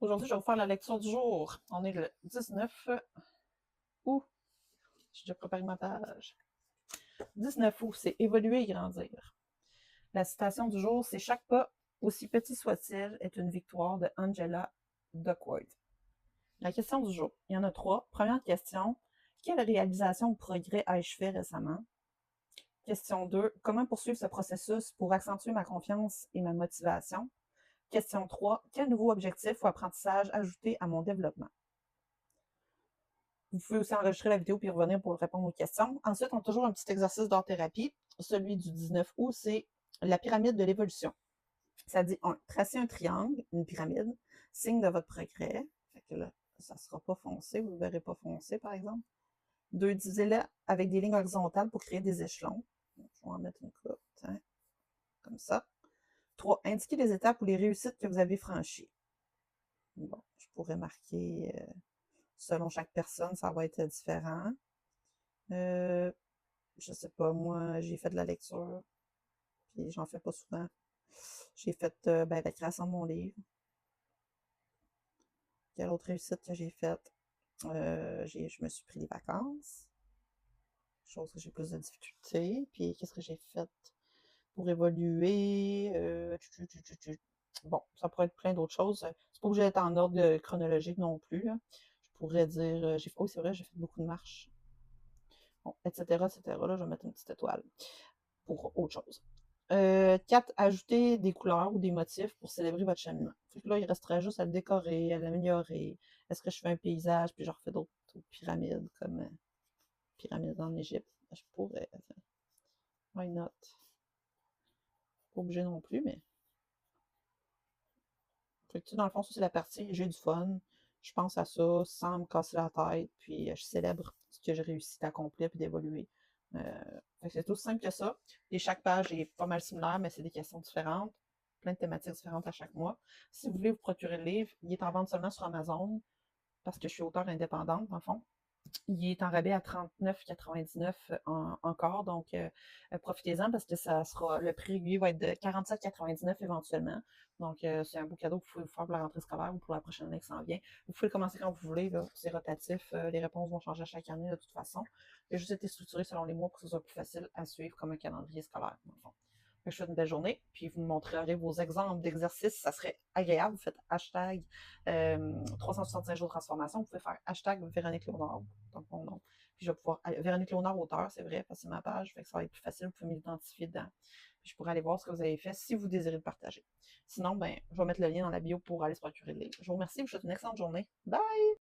Aujourd'hui, je vais vous faire la lecture du jour. On est le 19 août. J'ai déjà préparé ma page. 19 août, c'est évoluer et grandir. La citation du jour, c'est chaque pas, aussi petit soit-il, est une victoire de Angela Duckworth. La question du jour, il y en a 3. Première question, quelle réalisation ou progrès ai-je fait récemment? Question 2, comment poursuivre ce processus pour accentuer ma confiance et ma motivation? Question 3, quel nouveau objectif ou apprentissage ajouter à mon développement? Vous pouvez aussi enregistrer la vidéo puis revenir pour répondre aux questions. Ensuite, on a toujours un petit exercice d'art-thérapie. Celui du 19 août, c'est la pyramide de l'évolution. Ça dit 1. Tracez un triangle, une pyramide, signe de votre progrès. Fait que là, ça ne sera pas foncé, vous ne le verrez pas foncé, par exemple. 2. Divisez-le avec des lignes horizontales pour créer des échelons. Je vais en mettre une coupe, hein, comme ça. 3. Indiquez les étapes ou les réussites que vous avez franchies. Bon, je pourrais marquer, selon chaque personne, ça va être différent. Je sais pas, moi, j'ai fait de la lecture, puis j'en fais pas souvent. J'ai fait la création de mon livre. Quelle autre réussite que j'ai faite? Je me suis pris des vacances, chose que j'ai plus de difficultés. Puis qu'est-ce que j'ai fait pour évoluer? Bon, ça pourrait être plein d'autres choses. C'est pas obligé d'être en ordre chronologique non plus, là. Je pourrais dire, oh, c'est vrai, j'ai fait beaucoup de marches. Bon, etc., etc. Là, je vais mettre une petite étoile pour autre chose. 4. Ajouter des couleurs ou des motifs pour célébrer votre cheminement. Fait que là, il resterait juste à le décorer, à l'améliorer. Est-ce que je fais un paysage, puis je refais d'autres pyramides, comme pyramide en Égypte? Je pourrais. Why not? Pas obligé non plus, mais. Fait que, dans le fond, ça, c'est la partie j'ai du fun. Je pense à ça sans me casser la tête, puis je célèbre ce que j'ai réussi à accomplir puis d'évoluer. C'est aussi simple que ça. Et chaque page est pas mal similaire, mais c'est des questions différentes, plein de thématiques différentes à chaque mois. Si vous voulez vous procurer le livre, il est en vente seulement sur Amazon, parce que je suis auteure indépendante, dans le fond. Il est en rabais à 39,99 encore, donc profitez-en parce que ça sera le prix régulier va être de 47,99 éventuellement. Donc c'est un beau cadeau que vous pouvez vous faire pour la rentrée scolaire ou pour la prochaine année qui s'en vient. Vous pouvez le commencer quand vous voulez, c'est rotatif, les réponses vont changer à chaque année de toute façon. Il a juste été structuré selon les mois pour que ce soit plus facile à suivre comme un calendrier scolaire, dans le fond. Je vous souhaite une belle journée, puis vous me montrerez vos exemples d'exercices. Ça serait agréable. Vous faites hashtag 365 jours de transformation. Vous pouvez faire hashtag Véronique Léonard, donc mon nom. Puis je vais pouvoir. Véronique Léonard, auteur, c'est vrai, parce que c'est ma page. Fait que ça va être plus facile. Vous pouvez m'identifier dedans. Puis je pourrais aller voir ce que vous avez fait si vous désirez le partager. Sinon, je vais mettre le lien dans la bio pour aller se procurer le livre. Je vous remercie. Je vous souhaite une excellente journée. Bye!